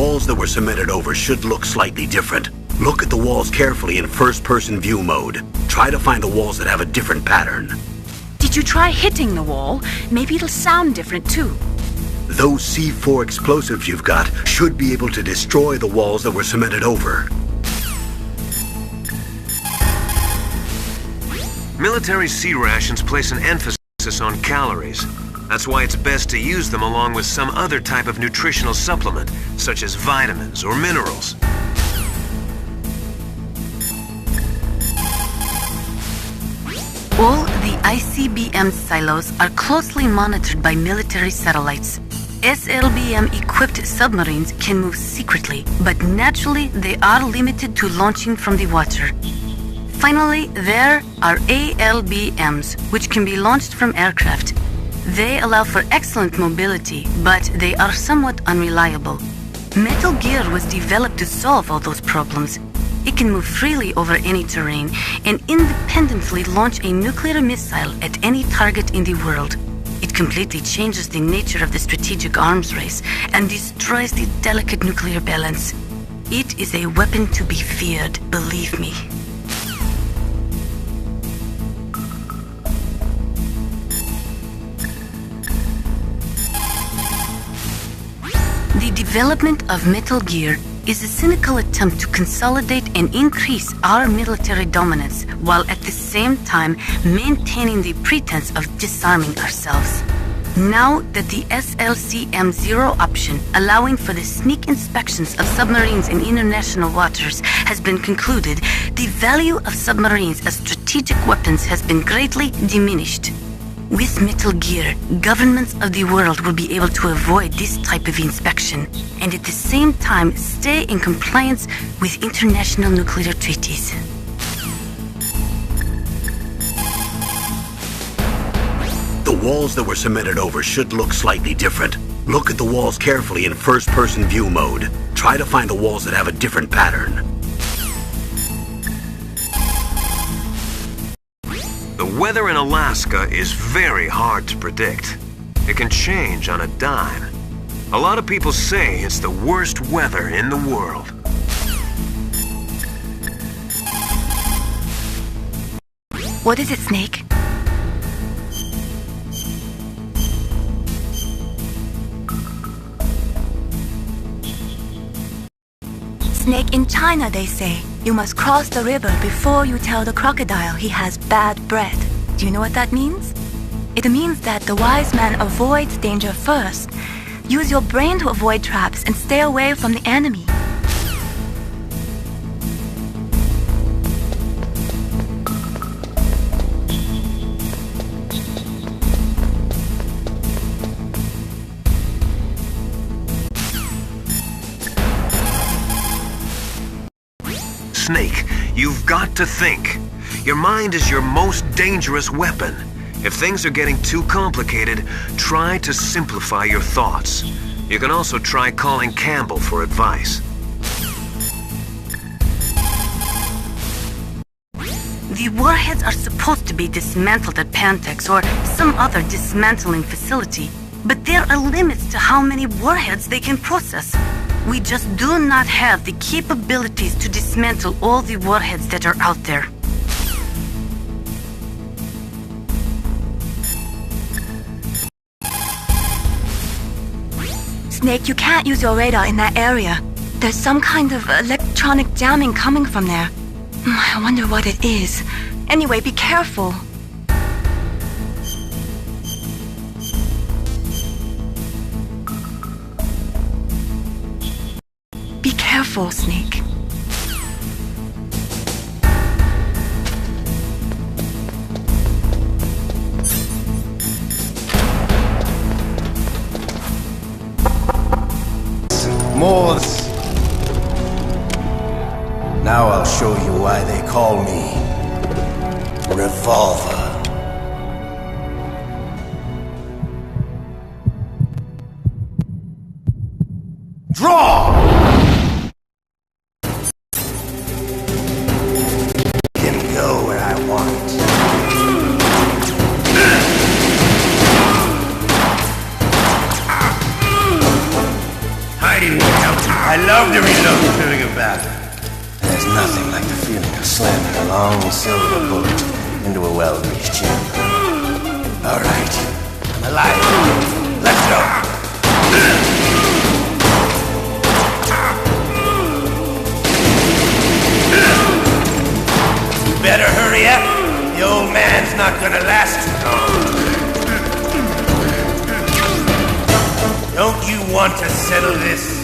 walls that were cemented over should look slightly different. Look at the walls carefully in first-person view mode. Try to find the walls that have a different pattern. Did you try hitting the wall? Maybe it'll sound different too. Those C4 explosives you've got should be able to destroy the walls that were cemented over. Military C rations place an emphasis on calories. That's why it's best to use them along with some other type of nutritional supplement, such as vitamins or minerals. All the ICBM silos are closely monitored by military satellites. SLBM-equipped submarines can move secretly, but naturally they are limited to launching from the water. Finally, there are ALBMs, which can be launched from aircraft. They allow for excellent mobility, but they are somewhat unreliable. Metal Gear was developed to solve all those problems. It can move freely over any terrain and independently launch a nuclear missile at any target in the world. It completely changes the nature of the strategic arms race and destroys the delicate nuclear balance. It is a weapon to be feared, believe me. The development of Metal Gear is a cynical attempt to consolidate and increase our military dominance, while at the same time maintaining the pretense of disarming ourselves. Now that the SLCM-0 option, allowing for the sneak inspections of submarines in international waters, has been concluded, the value of submarines as strategic weapons has been greatly diminished. With Metal Gear, governments of the world will be able to avoid this type of inspection, and at the same time stay in compliance with international nuclear treaties. The walls that were cemented over should look slightly different. Look at the walls carefully in first-person view mode. Try to find the walls that have a different pattern. The weather in Alaska is very hard to predict. It can change on a dime. A lot of people say it's the worst weather in the world. What is it, Snake? Snake, in China they say, you must cross the river before you tell the crocodile he has bad bread. Do you know what that means? It means that the wise man avoids danger first. Use your brain to avoid traps and stay away from the enemy. Snake, you've got to think. Your mind is your most dangerous weapon. If things are getting too complicated, try to simplify your thoughts. You can also try calling Campbell for advice. The warheads are supposed to be dismantled at Pantex or some other dismantling facility, but there are limits to how many warheads they can process. We just do not have the capabilities to dismantle all the warheads that are out there. Snake, you can't use your radar in that area. There's some kind of electronic jamming coming from there. I wonder what it is. Anyway, be careful. Be careful, Snake. More. Now I'll show you why they call me Revolver. Draw! Can go where I want. Hiding without I love to reload during a battle. There's nothing like the feeling of slamming a long silver bullet into a well-greased chamber. All right, I'm alive. Let's go. You better hurry up. The old man's not gonna last too long. Don't you want to settle this?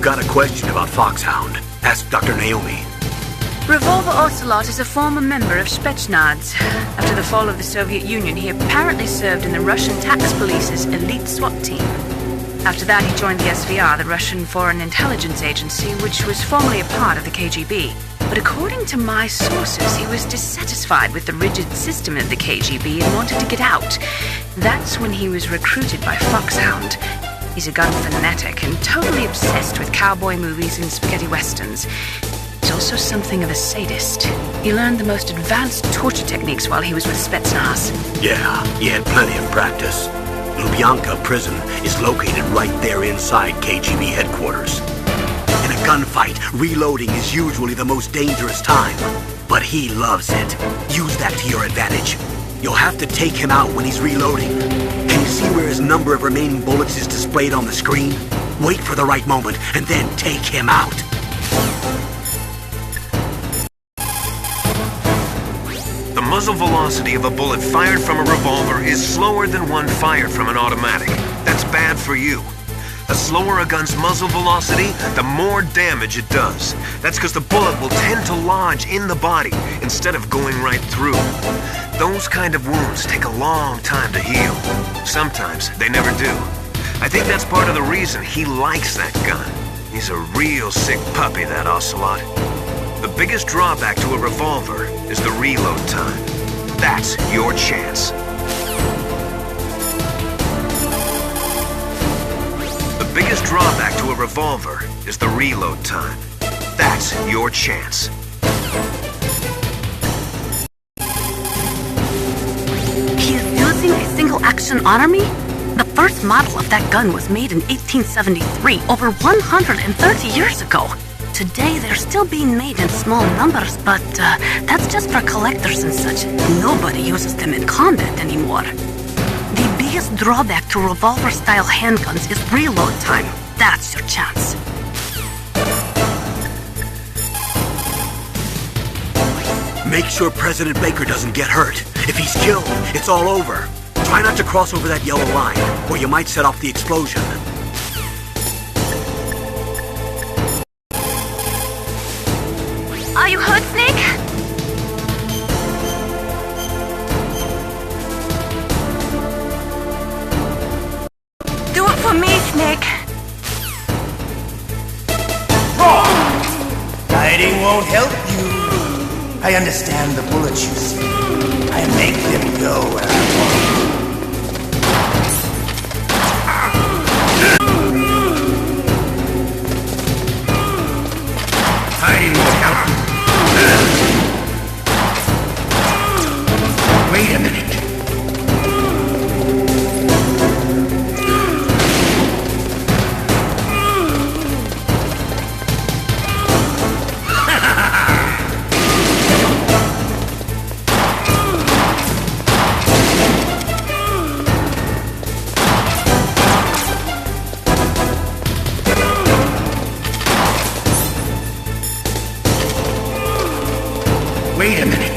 Got a question about Foxhound? Ask Dr. Naomi. Revolver Ocelot is a former member of Spetsnaz. After the fall of the Soviet Union, he apparently served in the Russian tax police's elite SWAT team. After that, he joined the SVR, the Russian Foreign Intelligence Agency, which was formerly a part of the KGB. But according to my sources, he was dissatisfied with the rigid system of the KGB and wanted to get out. That's when he was recruited by Foxhound. He's a gun fanatic and totally obsessed with cowboy movies and spaghetti westerns. He's also something of a sadist. He learned the most advanced torture techniques while he was with Spetsnaz. Yeah, he had plenty of practice. Lubyanka prison is located right there inside KGB headquarters. In a gunfight, reloading is usually the most dangerous time. But he loves it. Use that to your advantage. You'll have to take him out when he's reloading. Can you see where his number of remaining bullets is displayed on the screen? Wait for the right moment, and then take him out. The muzzle velocity of a bullet fired from a revolver is slower than one fired from an automatic. That's bad for you. The slower a gun's muzzle velocity, the more damage it does. That's because the bullet will tend to lodge in the body instead of going right through. Those kind of wounds take a long time to heal. Sometimes they never do. I think that's part of the reason he likes that gun. He's a real sick puppy, that Ocelot. The biggest drawback to a revolver is the reload time. That's your chance. The biggest drawback to a revolver is the reload time. That's your chance. He's using a single-action honor me? The first model of that gun was made in 1873, over 130 years ago. Today, they're still being made in small numbers, but that's just for collectors and such. Nobody uses them in combat anymore. The biggest drawback to revolver-style handguns is reload time. That's your chance. Make sure President Baker doesn't get hurt. If he's killed, it's all over. Try not to cross over that yellow line, or you might set off the explosion. Are you hurt, Snake? Do it for me, Snake. Hiding won't help you. I understand the bullets you see. I make them go where I want. Hiding won't help you. Wait a minute. Wait a minute.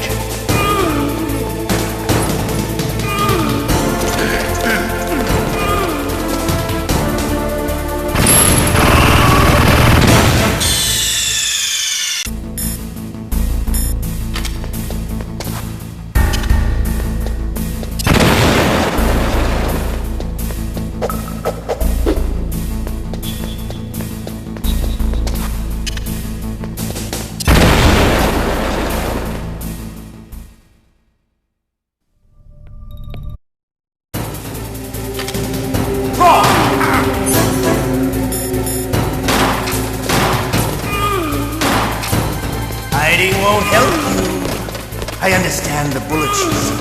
Hiding won't help you. I understand the bullets you see.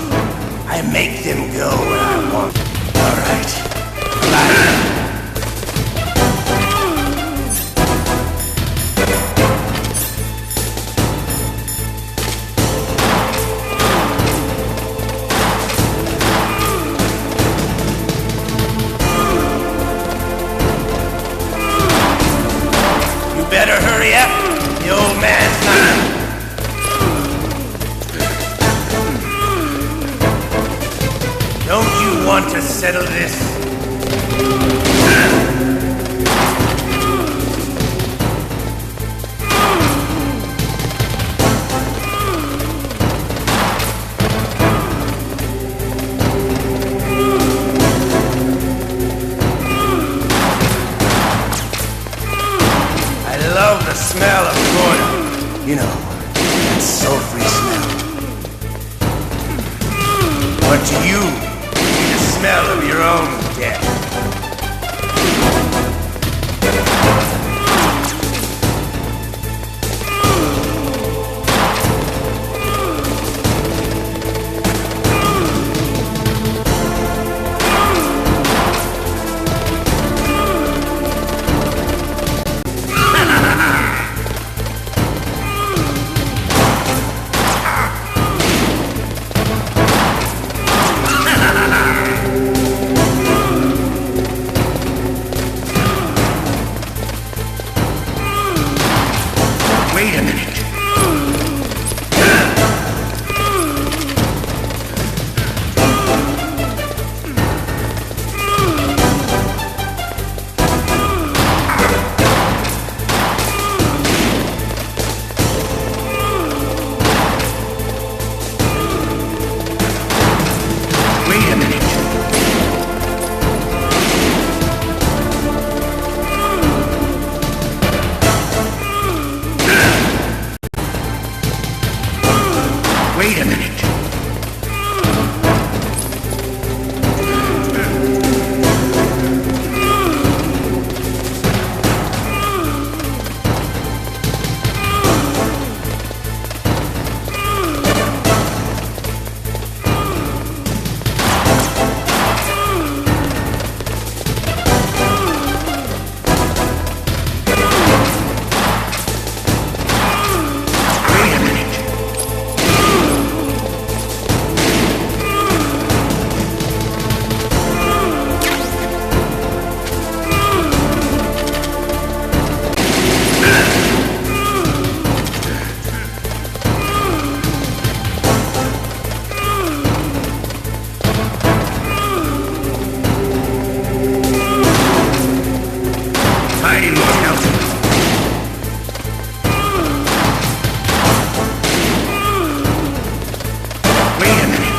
I make them go where I want. All right. Bye. You better hurry up. The old man's not. Don't you want to settle this? I love the smell of oil. You know, that sulfury smell. But to you, the smell of your own death. Wait a minute. Wait a minute. Wait a minute. Hiding won't help you. Wait a minute.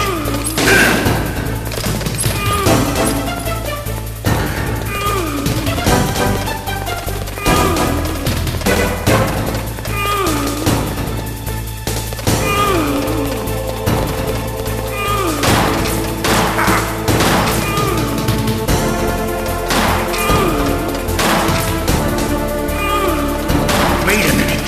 Wait a minute.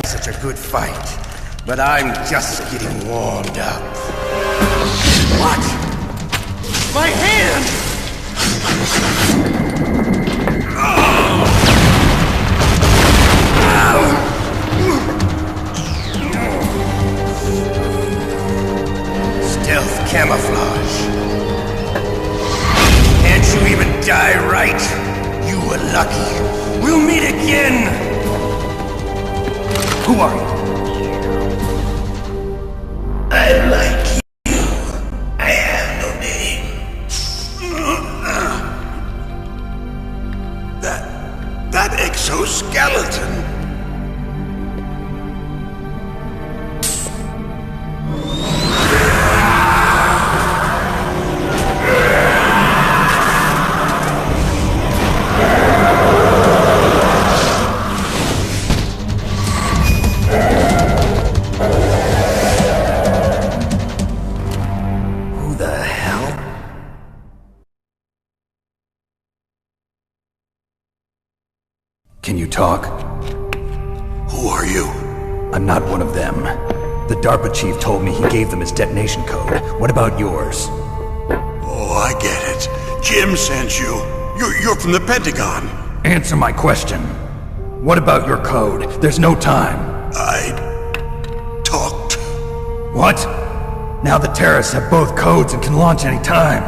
Such a good fight, but I'm just getting warmed up. What? My hand! Stealth camouflage. Can't you even die right? You were lucky. We'll meet again! Who are you? I'm like you. I have no name. That exoskeleton. Can you talk? Who are you? I'm not one of them. The DARPA chief told me he gave them his detonation code. What about yours? Oh, I get it. Jim sent you. You're from the Pentagon. Answer my question. What about your code? There's no time. I talked. What? Now the terrorists have both codes and can launch any time.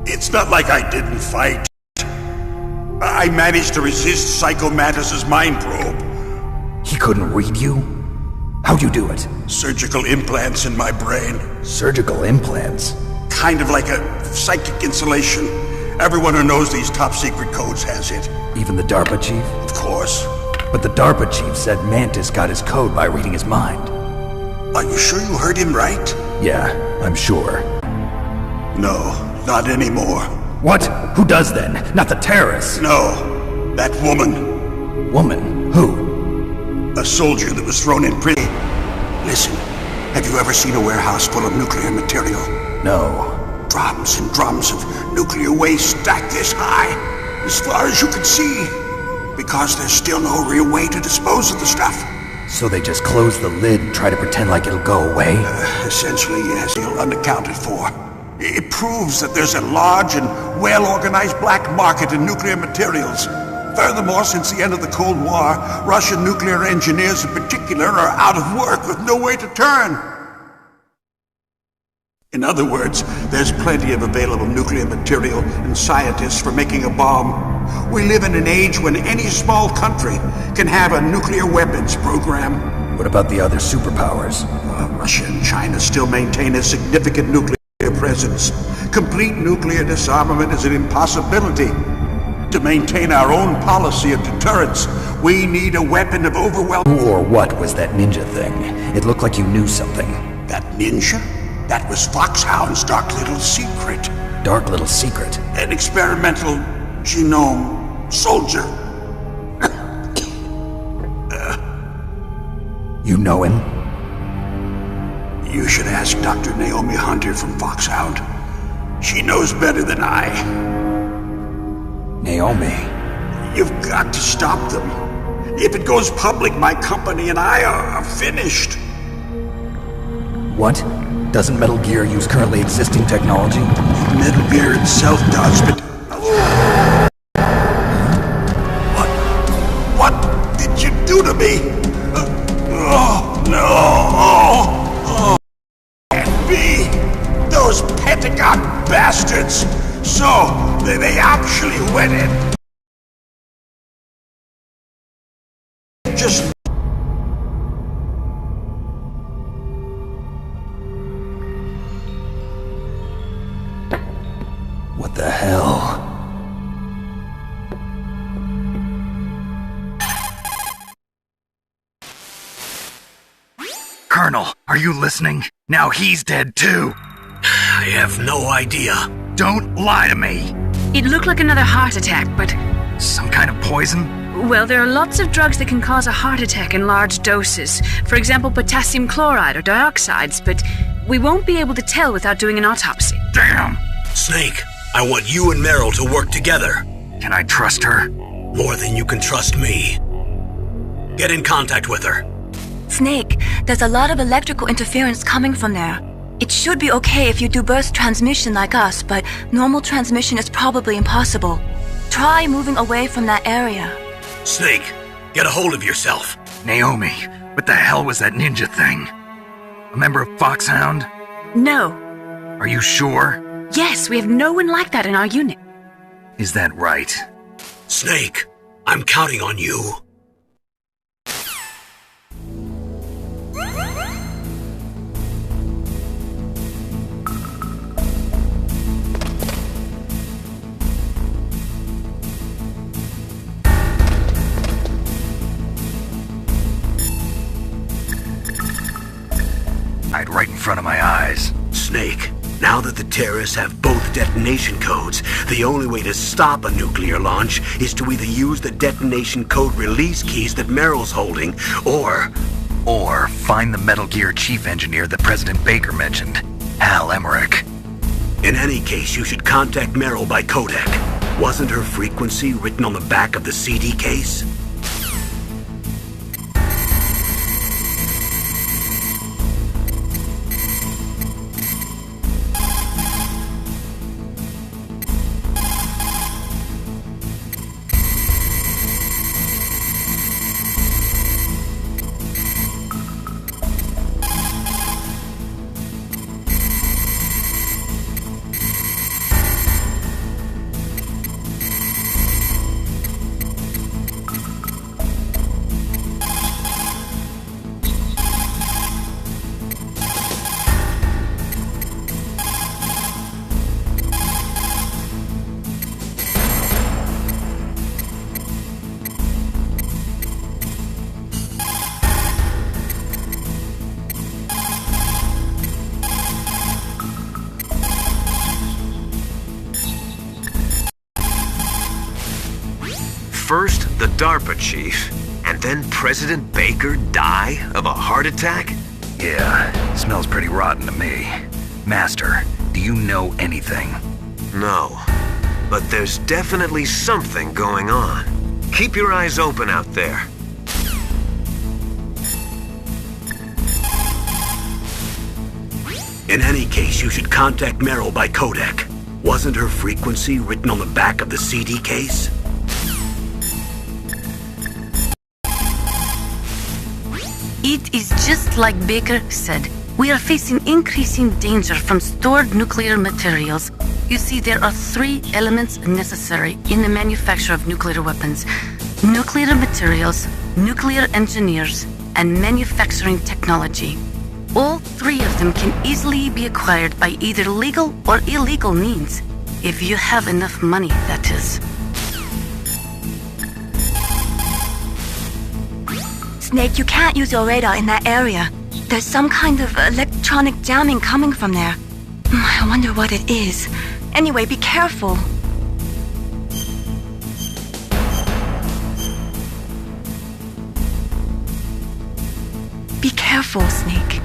It's not like I didn't fight. I managed to resist Psycho Mantis's mind probe. He couldn't read you? How'd you do it? Surgical implants in my brain. Surgical implants? Kind of like a psychic insulation. Everyone who knows these top secret codes has it. Even the DARPA chief? Of course. But the DARPA chief said Mantis got his code by reading his mind. Are you sure you heard him right? Yeah, I'm sure. No, not anymore. What? Who does then? Not the terrorists? No, that woman. Woman? Who? A soldier that was thrown in prison. Listen, have you ever seen a warehouse full of nuclear material? No. Drums and drums of nuclear waste stacked this high, as far as you can see. Because there's still no real way to dispose of the stuff. So they just close the lid and try to pretend like it'll go away? Essentially, yes, still unaccounted for. It proves that there's a large and well-organized black market in nuclear materials. Furthermore, since the end of the Cold War, Russian nuclear engineers in particular are out of work with no way to turn. In other words, there's plenty of available nuclear material and scientists for making a bomb. We live in an age when any small country can have a nuclear weapons program. What about the other superpowers? Russia and China still maintain a significant nuclear presence. Complete nuclear disarmament is an impossibility. To maintain our own policy of deterrence, we need a weapon of overwhelming... Who or what was that ninja thing? It looked like you knew something. That ninja? That was Foxhound's dark little secret. Dark little secret? An experimental genome soldier. You know him? You should ask Dr. Naomi Hunter from Foxhound. She knows better than I. Naomi? You've got to stop them. If it goes public, my company and I are finished. What? Doesn't Metal Gear use currently existing technology? Metal Gear itself does, but... What did you do to me? Oh, no! Can't be! Those Pentagon bastards! So, they actually went in... Just... What the hell? Colonel, are you listening? Now he's dead too. I have no idea. Don't lie to me. It looked like another heart attack, but... Some kind of poison? Well, there are lots of drugs that can cause a heart attack in large doses. For example, potassium chloride or dioxides, but we won't be able to tell without doing an autopsy. Damn! Snake, I want you and Meryl to work together. Can I trust her? More than you can trust me. Get in contact with her. Snake, there's a lot of electrical interference coming from there. It should be okay if you do burst transmission like us, but normal transmission is probably impossible. Try moving away from that area. Snake, get a hold of yourself. Naomi, what the hell was that ninja thing? A member of Foxhound? No. Are you sure? Yes, we have no one like that in our unit. Is that right? Snake, I'm counting on you. Right in front of my eyes. Snake, now that the terrorists have both detonation codes, the only way to stop a nuclear launch is to either use the detonation code release keys that Meryl's holding, Or find the Metal Gear chief engineer that President Baker mentioned, Al Emmerich. In any case, you should contact Meryl by codec. Wasn't her frequency written on the back of the CD case? First, the DARPA chief, and then President Baker die of a heart attack? Yeah, smells pretty rotten to me. Master, do you know anything? No, but there's definitely something going on. Keep your eyes open out there. In any case, you should contact Meryl by codec. Wasn't her frequency written on the back of the CD case? It is just like Baker said. We are facing increasing danger from stored nuclear materials. You see, there are 3 elements necessary in the manufacture of nuclear weapons: nuclear materials, nuclear engineers, and manufacturing technology. All 3 of them can easily be acquired by either legal or illegal means. If you have enough money, that is. Snake, you can't use your radar in that area. There's some kind of electronic jamming coming from there. I wonder what it is. Anyway, be careful. Be careful, Snake.